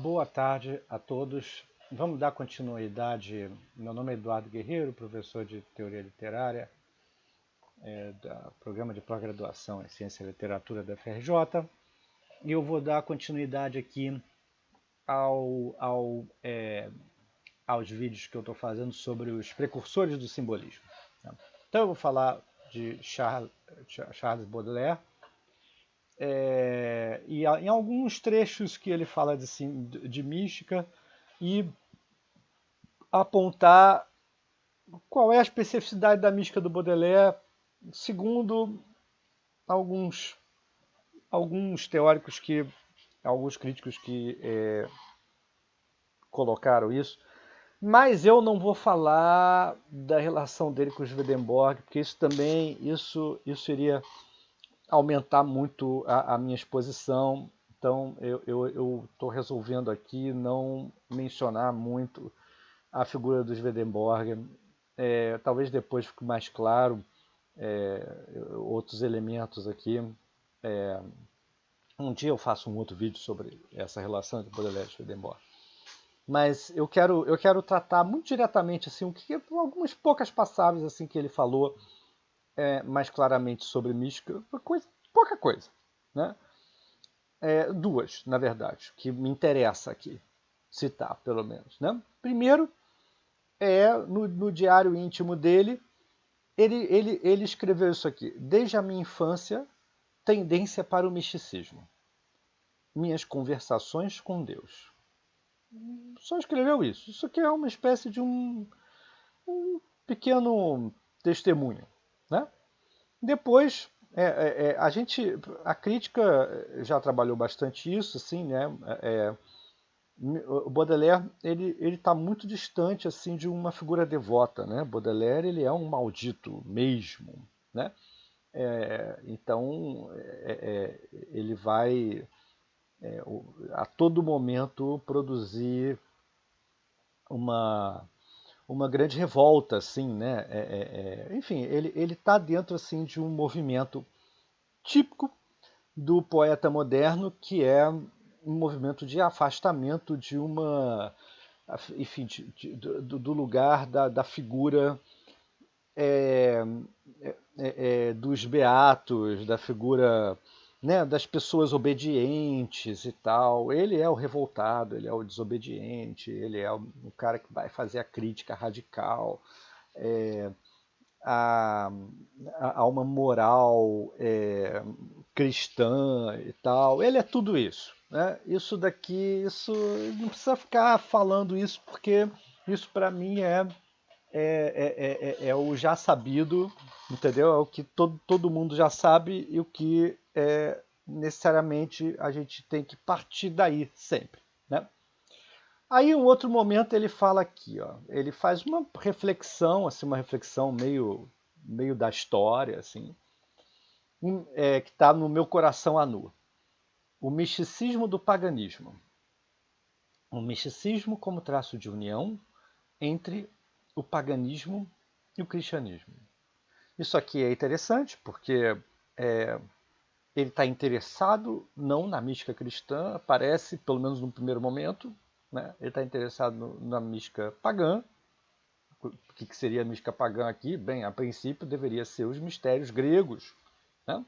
Boa tarde a todos. Vamos dar continuidade. Meu nome é Eduardo Guerreiro, professor de Teoria Literária, do Programa de Pós-Graduação em Ciência e Literatura da FRJ. E eu vou dar continuidade aqui aos vídeos que eu estou fazendo sobre os precursores do simbolismo. Então eu vou falar de Charles Baudelaire, e em alguns trechos que ele fala de mística e apontar qual é a especificidade da mística do Baudelaire, segundo alguns, alguns teóricos alguns críticos que colocaram isso. Mas eu não vou falar da relação dele com os Swedenborg, porque isso iria aumentar muito a minha exposição. Então eu estou resolvendo aqui não mencionar muito a figura dos Swedenborg. Talvez depois fique mais claro outros elementos aqui. Um dia eu faço um outro vídeo sobre essa relação entre Baudelaire e Swedenborg. Mas eu quero tratar muito diretamente assim, algumas poucas passagens assim que ele falou mais claramente sobre mística, pouca coisa, né? Duas, na verdade, que me interessa aqui citar, pelo menos, né? Primeiro, no diário íntimo dele, ele escreveu isso aqui: desde a minha infância, tendência para o misticismo. Minhas conversações com Deus. Só escreveu isso. Isso aqui é uma espécie de um pequeno testemunho, né? Depois, a crítica já trabalhou bastante isso, assim, né? O Baudelaire ele está muito distante assim de uma figura devota, né? Baudelaire ele é um maldito mesmo, né? Então ele vai a todo momento produzir uma uma grande revolta, assim, né? Enfim, ele está dentro assim de um movimento típico do poeta moderno, que é um movimento de afastamento de uma, enfim, do lugar da figura é, dos beatos, da figura, né, das pessoas obedientes e tal. Ele é o revoltado, ele é o desobediente, ele é o cara que vai fazer a crítica radical a, a uma moral cristã e tal. Ele é tudo isso, né? Isso daqui, isso não precisa ficar falando isso porque isso para mim é o já sabido, entendeu? É o que todo mundo já sabe e o que necessariamente a gente tem que partir daí sempre, né? Aí, em um outro momento, ele fala aqui, ó, ele faz uma reflexão, assim, uma reflexão meio da história, assim, que está no meu coração a nu. O misticismo do paganismo. O misticismo como traço de união entre o paganismo e o cristianismo. Isso aqui é interessante porque ele está interessado não na mística cristã, parece, pelo menos no primeiro momento, né? Ele está interessado na mística pagã. O que seria a mística pagã aqui? Bem, a princípio deveria ser os mistérios gregos, né?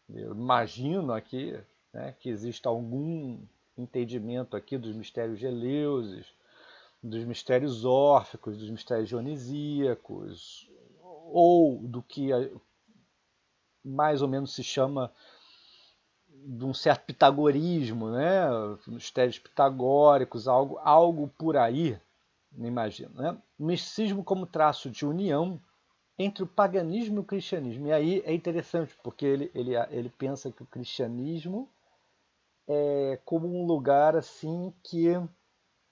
Eu imagino aqui, né, que exista algum entendimento aqui dos mistérios geleuses, dos mistérios órficos, dos mistérios dionisíacos, ou do que mais ou menos se chama de um certo pitagorismo, né? Mistérios pitagóricos, algo por aí, me imagino, né? O misticismo como traço de união entre o paganismo e o cristianismo. E aí é interessante, porque ele pensa que o cristianismo é como um lugar assim que,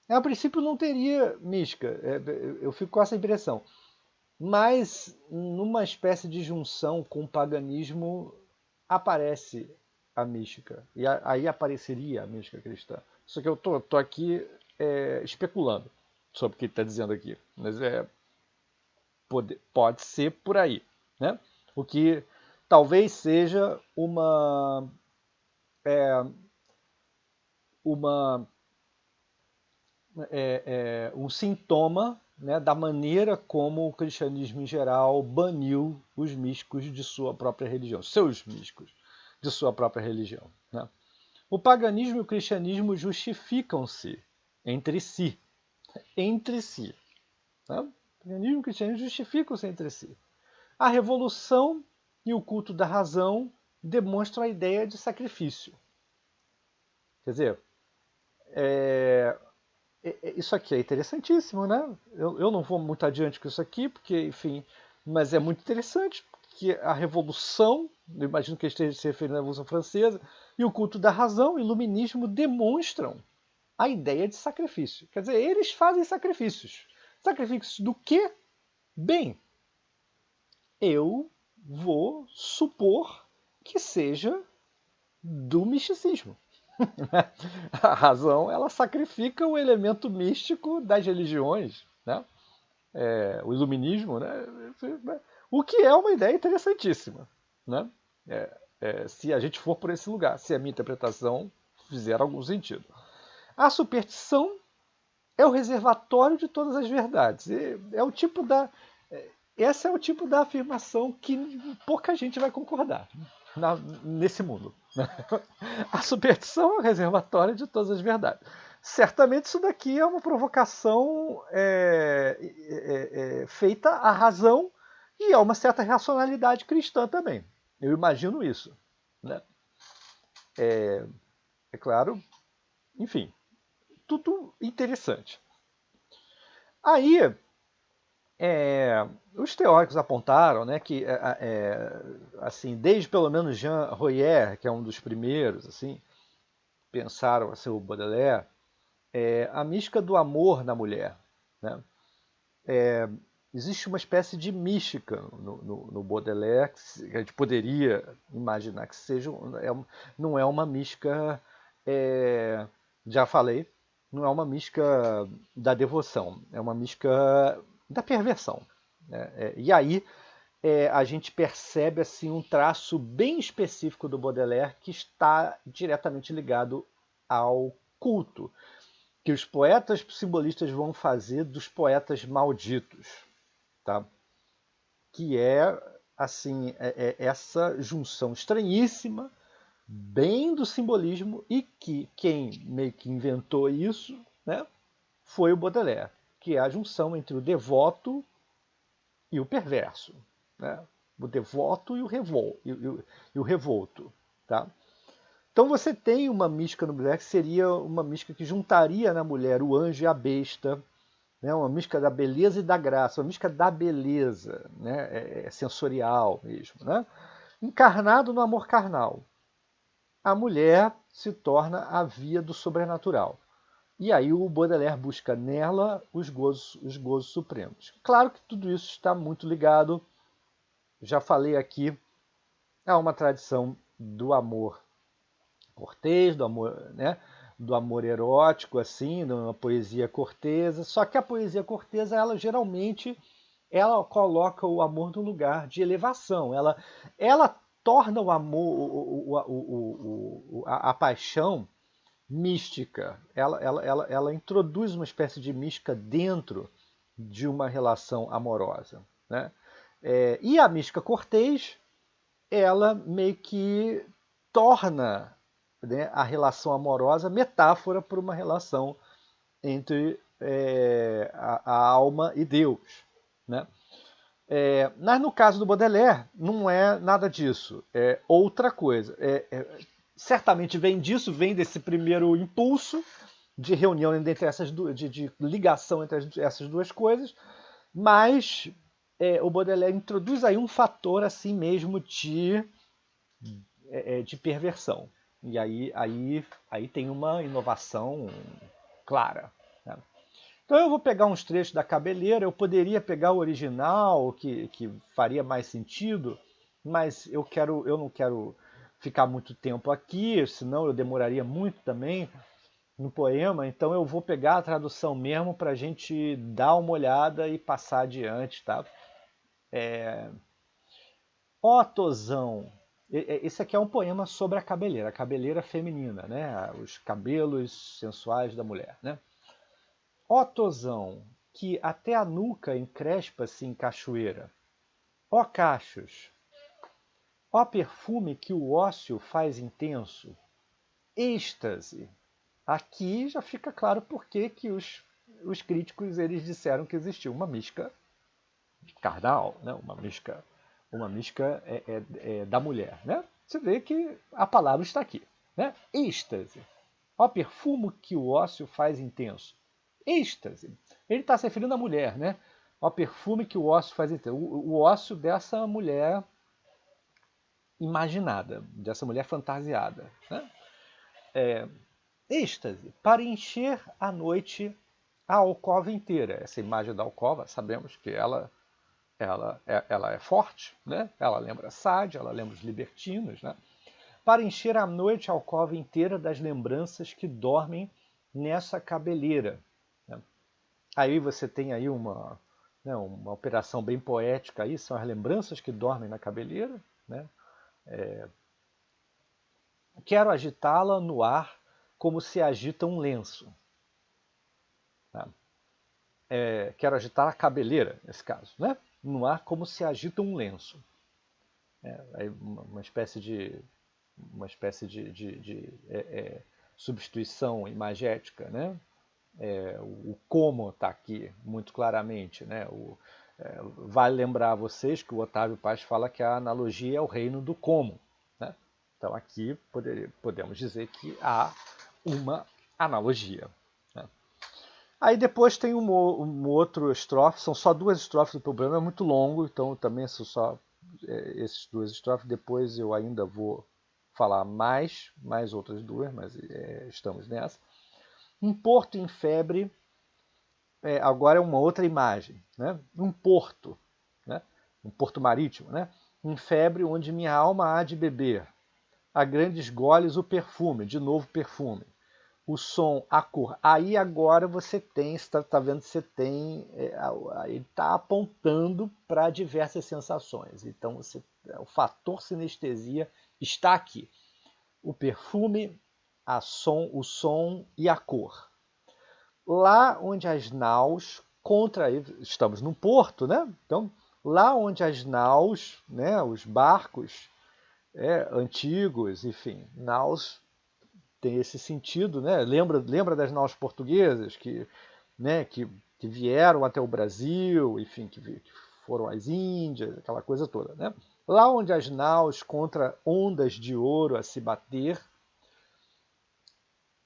a princípio, não teria mística. Eu fico com essa impressão. Mas, numa espécie de junção com o paganismo, aparece a mística. E aí apareceria a mística cristã. Só que eu tô aqui especulando sobre o que ele está dizendo aqui. Mas pode ser por aí, né? O que talvez seja uma um sintoma, né, da maneira como o cristianismo em geral baniu os místicos de sua própria religião, seus místicos de sua própria religião. Né? O paganismo e o cristianismo justificam-se entre si. Entre si. Né? O paganismo e o cristianismo justificam-se entre si. A revolução e o culto da razão demonstram a ideia de sacrifício. Quer dizer, isso aqui é interessantíssimo, né? Eu não vou muito adiante com isso aqui, porque, enfim, mas é muito interessante que a Revolução, eu imagino que ele esteja se referindo à Revolução Francesa, e o culto da razão, o iluminismo, demonstram a ideia de sacrifício. Quer dizer, eles fazem sacrifícios. Sacrifícios do quê? Bem, eu vou supor que seja do misticismo. A razão, ela sacrifica o elemento místico das religiões, né? O iluminismo, né? O que é uma ideia interessantíssima, né? Se a gente for por esse lugar, se a minha interpretação fizer algum sentido. A superstição é o reservatório de todas as verdades. Esse é o tipo da afirmação que pouca gente vai concordar nesse mundo. A superstição é o reservatório de todas as verdades. Certamente isso daqui é uma provocação feita à razão e a uma certa racionalidade cristã também. Eu imagino isso. Né? É claro, enfim, tudo interessante. Aí, os teóricos apontaram, né, que, assim, desde pelo menos Jean Royer, que é um dos primeiros, assim, pensaram, assim, o Baudelaire, a mística do amor na mulher. Né? Existe uma espécie de mística no Baudelaire que a gente poderia imaginar que seja, não é uma mística, já falei, não é uma mística da devoção, é uma mística da perversão. Né? E aí a gente percebe assim, um traço bem específico do Baudelaire que está diretamente ligado ao culto, que os poetas simbolistas vão fazer dos poetas malditos. Tá? Que é assim essa junção estranhíssima, bem do simbolismo, e que quem meio que inventou isso, né, foi o Baudelaire, que é a junção entre o devoto e o perverso, né? O devoto e o revolto. Tá? Então você tem uma mística no Baudelaire que seria uma mística que juntaria na mulher o anjo e a besta, né? Uma mística da beleza e da graça, uma mística da beleza, né? Sensorial mesmo. Né? Encarnado no amor carnal. A mulher se torna a via do sobrenatural. E aí o Baudelaire busca nela os gozos supremos. Claro que tudo isso está muito ligado, já falei aqui, a uma tradição do amor cortês, do amor erótico, assim, de uma poesia cortesa. Só que a poesia cortesa, ela geralmente coloca o amor no lugar de elevação. Ela torna o amor, a paixão mística. Ela introduz uma espécie de mística dentro de uma relação amorosa. Né? E a mística cortês, ela meio que torna, né, a relação amorosa metáfora para uma relação entre a alma e Deus. Né? Mas no caso do Baudelaire, não é nada disso. É outra coisa. Certamente vem disso, vem desse primeiro impulso de reunião entre essas duas, de ligação entre essas duas coisas, mas o Baudelaire introduz aí um fator assim mesmo de perversão. E aí tem uma inovação clara. Né? Então eu vou pegar uns trechos da Cabeleira, eu poderia pegar o original, que faria mais sentido, mas eu não quero ficar muito tempo aqui, senão eu demoraria muito também no poema, então eu vou pegar a tradução mesmo para a gente dar uma olhada e passar adiante. Tá? Ó Tosão, esse aqui é um poema sobre a cabeleira feminina, né? Os cabelos sensuais da mulher. Né? Ó tosão, que até a nuca encrespa-se em cachoeira. Ó cachos, ó perfume que o ócio faz intenso. Êxtase. Aqui já fica claro por que os críticos eles disseram que existiu uma mística carnal, né? Uma mística da mulher. Né? Você vê que a palavra está aqui. Né? Êxtase. Ó perfume que o ócio faz intenso. Êxtase. Ele está se referindo à mulher, né? Ó perfume que o ócio faz intenso. O ócio dessa mulher imaginada, dessa mulher fantasiada. Né? Êxtase, para encher a noite a alcova inteira. Essa imagem da alcova, sabemos que ela é forte, né? Ela lembra Sade, ela lembra os libertinos, né? Para encher a noite a alcova inteira das lembranças que dormem nessa cabeleira. Né? Aí você tem aí uma operação bem poética, aí, são as lembranças que dormem na cabeleira. Né? Quero agitá-la no ar como se agita um lenço. Tá? Quero agitar a cabeleira, nesse caso, né? No ar como se agita um lenço. Uma espécie de substituição imagética, né? O como está aqui muito claramente, né? Vale lembrar a vocês que o Otávio Paz fala que a analogia é o reino do como, né? Então aqui podemos dizer que há uma analogia. Né? Aí depois tem um outro estrofe, são só duas estrofes do problema, é muito longo, então também são só esses duas estrofes, depois eu ainda vou falar mais outras duas, mas estamos nessa. Um porto em febre, agora é uma outra imagem, né? Um porto, né? Um porto marítimo, né? Em febre onde minha alma há de beber, a grandes goles o perfume, de novo perfume, o som, a cor. Aí agora você tem, está vendo, você tem, ele está apontando para diversas sensações. Então o fator sinestesia está aqui. O perfume, o som e a cor. Lá onde as naus estamos num porto, né? Então, lá onde as naus, né, os barcos antigos, enfim, naus tem esse sentido, né? Lembra das naus portuguesas que vieram até o Brasil, enfim, que foram às Índias, aquela coisa toda, né? Lá onde as naus contra ondas de ouro a se bater,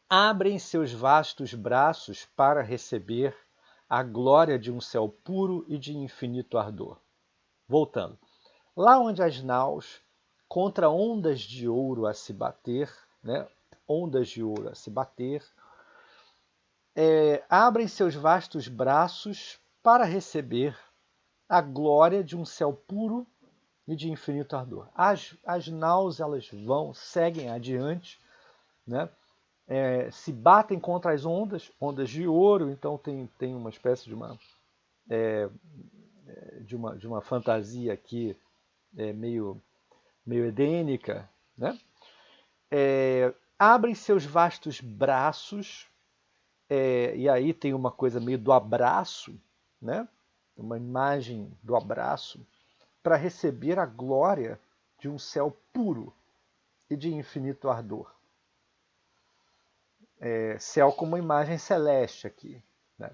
abrem seus vastos braços para receber a glória de um céu puro e de infinito ardor. Voltando. Lá onde as naus, contra ondas de ouro a se bater, né? Ondas de ouro a se bater, abrem seus vastos braços para receber a glória de um céu puro e de infinito ardor. As naus elas seguem adiante, né? Se batem contra as ondas de ouro, então tem uma espécie de uma fantasia aqui meio edênica, né? Abrem seus vastos braços, e aí tem uma coisa meio do abraço, né? Uma imagem do abraço, para receber a glória de um céu puro e de infinito ardor. Céu como imagem celeste aqui. Né?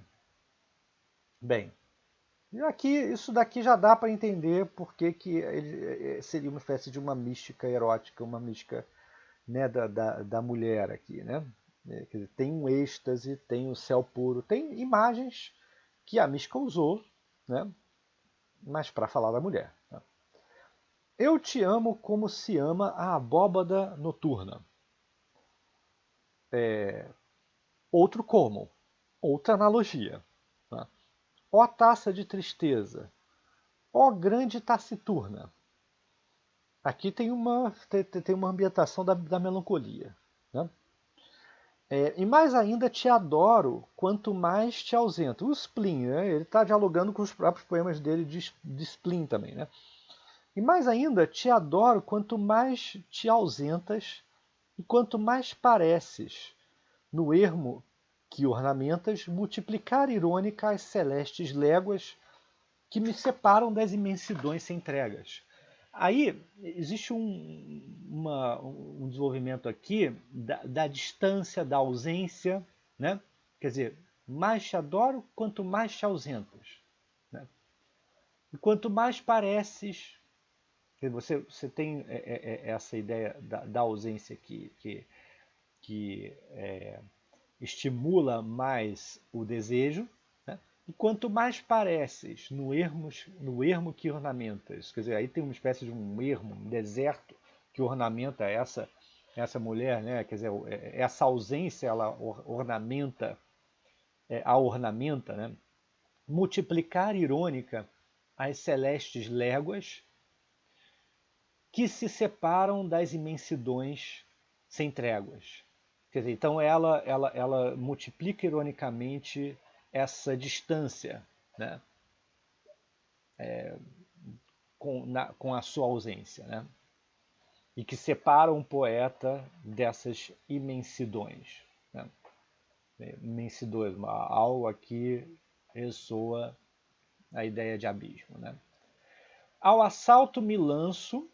Bem, aqui, isso daqui já dá para entender por que ele seria uma espécie de uma mística erótica, uma mística, né, da mulher aqui. Né? Quer dizer, tem um êxtase, tem o céu puro, tem imagens que a mística usou, né? Mas para falar da mulher. Né? Eu te amo como se ama a abóbada noturna. Outro como, outra analogia. Né? Ó taça de tristeza, ó grande taciturna. Aqui tem uma ambientação da melancolia. Né? E mais ainda te adoro quanto mais te ausento. O Spleen, né? Ele está dialogando com os próprios poemas dele de Spleen também. Né? E mais ainda te adoro quanto mais te ausentas e quanto mais pareces no ermo que ornamentas, multiplicar irônica as celestes léguas que me separam das imensidões sem entregas. Aí existe um desenvolvimento aqui da distância, da ausência, né? Quer dizer, mais te adoro quanto mais te ausentas. Né? E quanto mais pareces, você tem essa ideia da ausência que estimula mais o desejo, né? E quanto mais pareces no ermo que ornamentas, quer dizer, aí tem uma espécie de um ermo, um deserto que ornamenta essa mulher, né? Quer dizer, essa ausência ela ornamenta, né? Multiplicar irônica as celestes léguas que se separam das imensidões sem tréguas. Quer dizer, então ela multiplica ironicamente essa distância, né? Com a sua ausência, né? E que separa um poeta dessas imensidões. Né? Imensidões, algo aqui ressoa a ideia de abismo. Né? Ao assalto me lanço,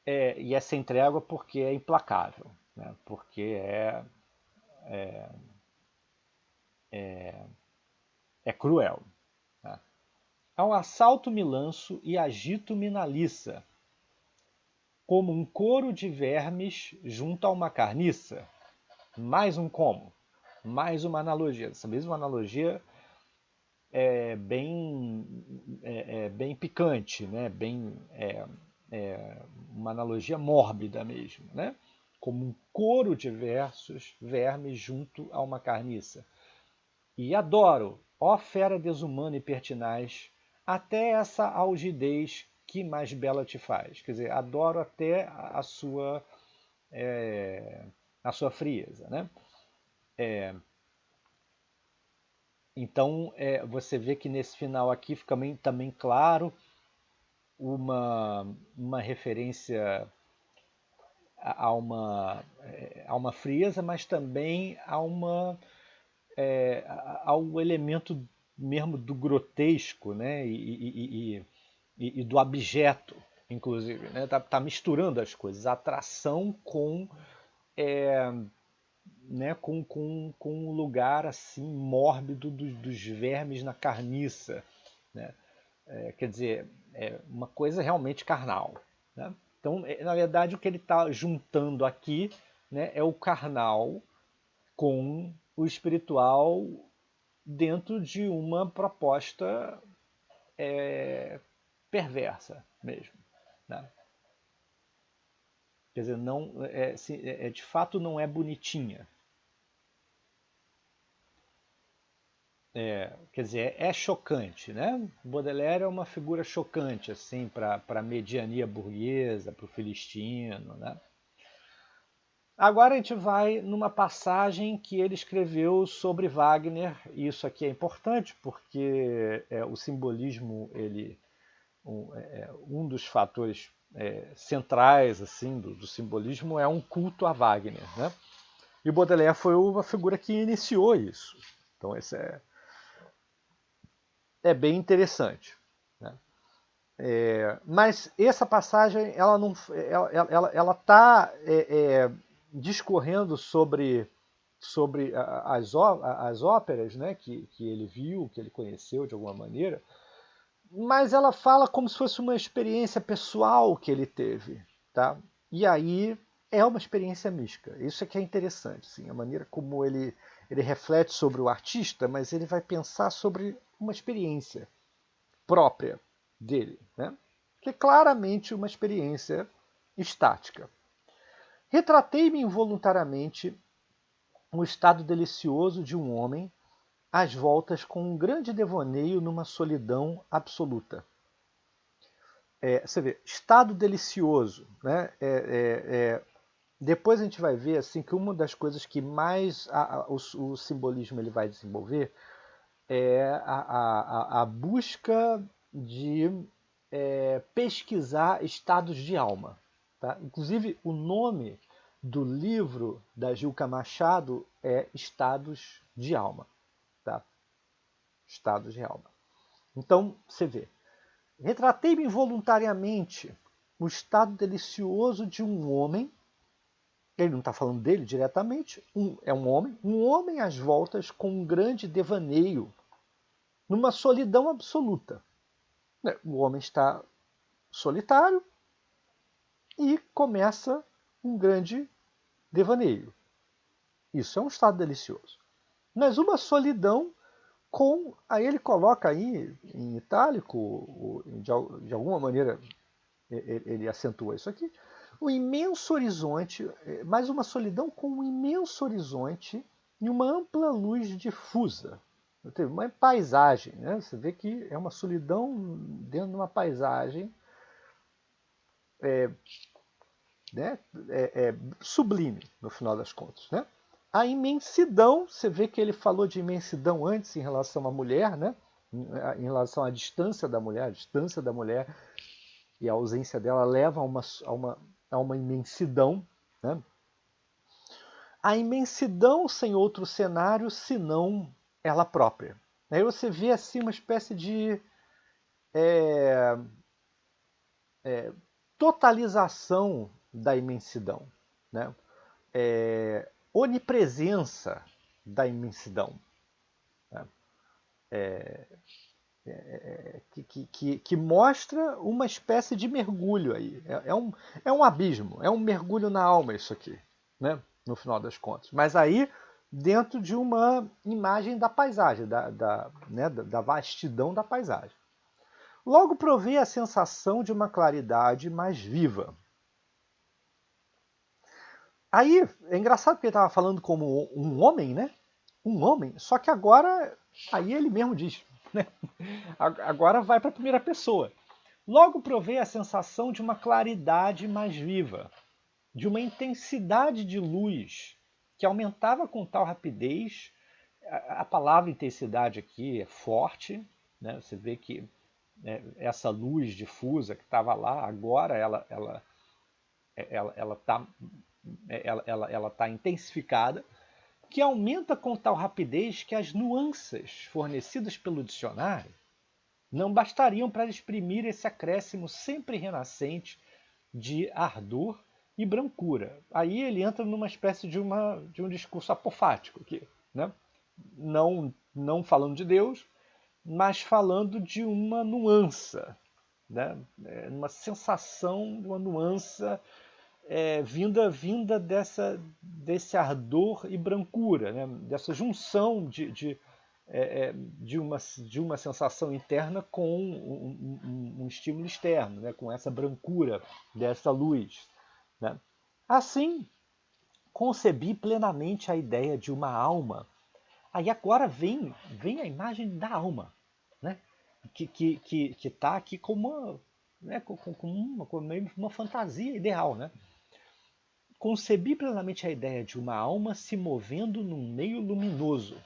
e é sem trégua porque é implacável, né? Porque é cruel. Né? Ao assalto me lanço e agito-me na liça, como um coro de vermes junto a uma carniça. Mais um como? Mais uma analogia. Essa mesma analogia bem picante, né? Uma analogia mórbida mesmo, né? Como um coro de vermes junto a uma carniça. E adoro, ó fera desumana e pertinaz, até essa algidez que mais bela te faz. Quer dizer, adoro até a sua frieza, né? Então, você vê que nesse final aqui fica também claro uma referência a uma frieza, mas também ao elemento mesmo do grotesco, né? E do abjeto, inclusive. Né? Tá misturando as coisas, a atração né, com um lugar assim mórbido dos vermes na carniça. Né? Quer dizer, é uma coisa realmente carnal. Né? Então, na verdade, o que ele está juntando aqui, né, é o carnal com o espiritual dentro de uma proposta perversa mesmo. Né? Quer dizer, não, de fato não é bonitinha. Quer dizer, é chocante, né? Baudelaire é uma figura chocante assim para a mediania burguesa, para o filistino, né? Agora a gente vai numa passagem que ele escreveu sobre Wagner. E isso aqui é importante porque o simbolismo, um dos fatores centrais assim do simbolismo é um culto a Wagner, né? E Baudelaire foi uma figura que iniciou isso. Então esse é bem interessante. Né? Mas essa passagem ela não, ela está discorrendo sobre as óperas, né, que ele viu, que ele conheceu de alguma maneira, mas ela fala como se fosse uma experiência pessoal que ele teve. Tá? E aí é uma experiência mística. Isso é que é interessante, assim, a maneira como ele reflete sobre o artista, mas ele vai pensar sobre uma experiência própria dele, né? Que é claramente uma experiência estática. Retratei-me involuntariamente um estado delicioso de um homem às voltas com um grande devaneio numa solidão absoluta. Você vê, estado delicioso, né? Depois a gente vai ver assim que uma das coisas que mais o simbolismo ele vai desenvolver é a busca de pesquisar estados de alma. Tá? Inclusive, o nome do livro da Gilca Machado é Estados de Alma. Tá? Estados de alma. Então, você vê. Retratei-me involuntariamente o estado delicioso de um homem. Ele não está falando dele diretamente. É um homem às voltas com um grande devaneio, numa solidão absoluta. O homem está solitário e começa um grande devaneio. Isso é um estado delicioso. Mas uma solidão com. Aí ele coloca aí em itálico, de alguma maneira ele acentua isso aqui, um imenso horizonte, mais uma solidão com um imenso horizonte e uma ampla luz difusa. Uma paisagem, né? Você vê que é uma solidão dentro de uma paisagem né? Sublime, no final das contas. Né? A imensidão, você vê que ele falou de imensidão antes em relação à mulher, né? Em relação à distância da mulher, a distância da mulher e a ausência dela leva a uma imensidão. Né? A imensidão sem outro cenário senão ela própria. Aí você vê assim uma espécie de totalização da imensidão, né? Onipresença da imensidão, né? Que mostra uma espécie de mergulho aí. É um abismo, é um mergulho na alma isso aqui, né? No final das contas. Mas aí dentro de uma imagem da paisagem, da vastidão da paisagem. Logo provei a sensação de uma claridade mais viva. Aí, é engraçado porque ele estava falando como um homem, né? Um homem, só que agora, aí ele mesmo diz, né? Agora vai para a primeira pessoa. Logo provei a sensação de uma claridade mais viva, de uma intensidade de luz que aumentava com tal rapidez. A palavra intensidade aqui é forte, né? Você vê que essa luz difusa que estava lá, agora ela está ela tá intensificada, que aumenta com tal rapidez que as nuances fornecidas pelo dicionário não bastariam para exprimir esse acréscimo sempre renascente de ardor e brancura. Aí ele entra numa espécie de um discurso apofático aqui, né? Não falando de Deus, mas falando de uma nuance, né? Uma sensação de uma nuance vinda desse ardor e brancura, né? Dessa junção de uma sensação interna com um estímulo externo, né? Com essa brancura dessa luz. Né? Assim, concebi plenamente a ideia de uma alma. Aí agora vem a imagem da alma, né? Que está aqui como uma fantasia ideal, né? Concebi plenamente a ideia de uma alma se movendo num meio luminoso,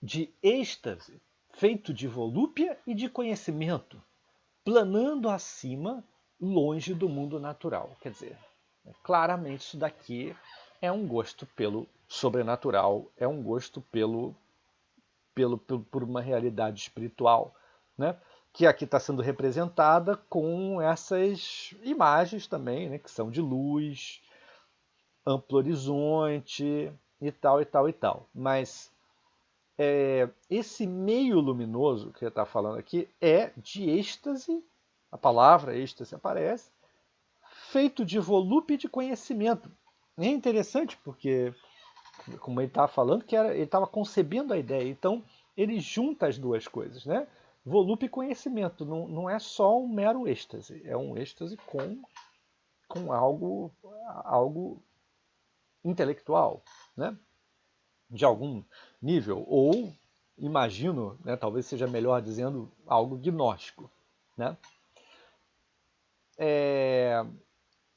de êxtase, feito de volúpia e de conhecimento, planando acima, longe do mundo natural. Quer dizer, claramente isso daqui é um gosto pelo sobrenatural, é um gosto por uma realidade espiritual, né? Que aqui está sendo representada com essas imagens também, né? Que são de luz, amplo horizonte e tal, e tal, e tal. Mas esse meio luminoso que ele está falando aqui é de êxtase, a palavra êxtase aparece, feito de volúpia e de conhecimento. É interessante porque, como ele estava falando, ele estava concebendo a ideia. Então, ele junta as duas coisas, né? Volúpia e conhecimento. Não é só um mero êxtase. É um êxtase com algo intelectual, né? De algum nível. Ou, imagino, né, talvez seja melhor dizendo, algo gnóstico. Né?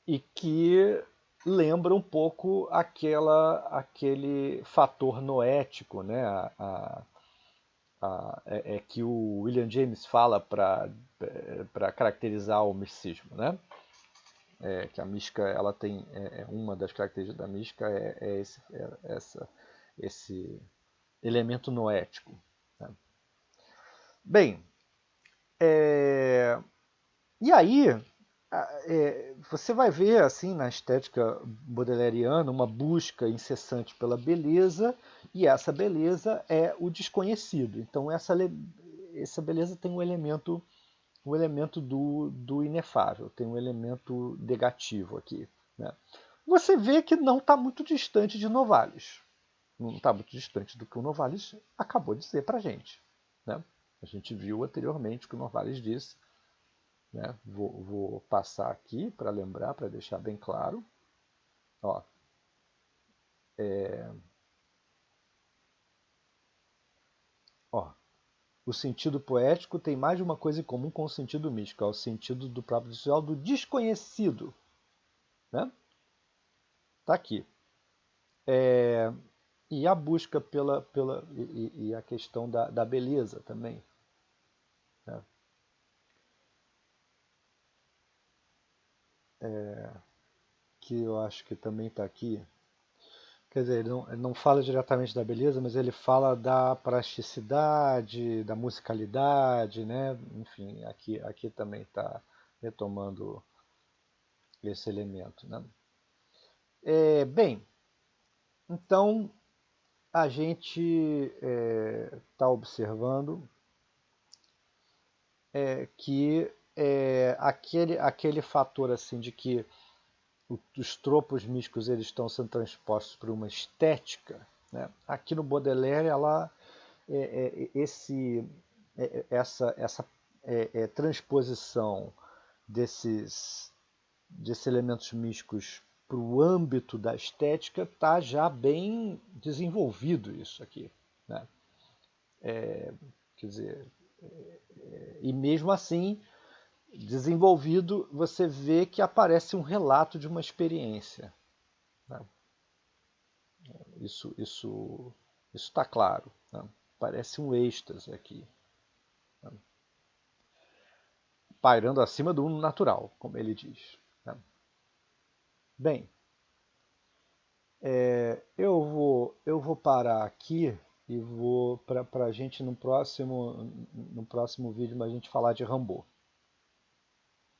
E que lembra um pouco aquele fator noético, né? Que o William James fala para caracterizar o misticismo, né? que a mística ela tem uma das características da mística esse elemento noético. Né? Bem, e aí você vai ver assim na estética baudelairiana uma busca incessante pela beleza, e essa beleza é o desconhecido. Então essa beleza tem um elemento do inefável, tem um elemento negativo aqui. Né? Você vê que não está muito distante de Novalis. Não está muito distante do que o Novalis acabou de dizer para a gente. Né? A gente viu anteriormente o que o Novalis disse. Né? Vou passar aqui para lembrar, para deixar bem claro. Ó, ó, o sentido poético tem mais de uma coisa em comum com o sentido místico, é o sentido do próprio visual do desconhecido. Né? Tá aqui. E a busca e a questão da beleza também. Né? Que eu acho que também está aqui. Quer dizer, ele não fala diretamente da beleza, mas ele fala da plasticidade, da musicalidade, né? Enfim, aqui também está retomando esse elemento. Né? Bem, então a gente está observando que aquele fator assim de que os tropos místicos eles estão sendo transpostos por uma estética. Né? Aqui no Baudelaire, essa transposição desses elementos místicos para o âmbito da estética está já bem desenvolvido isso aqui. Né? Quer dizer, e mesmo assim, desenvolvido, você vê que aparece um relato de uma experiência. Né? Isso está claro. Né? Parece um êxtase aqui. Né? Pairando acima do natural, como ele diz. Né? Bem, eu vou parar aqui e vou para a gente no próximo vídeo a gente falar de Rimbaud.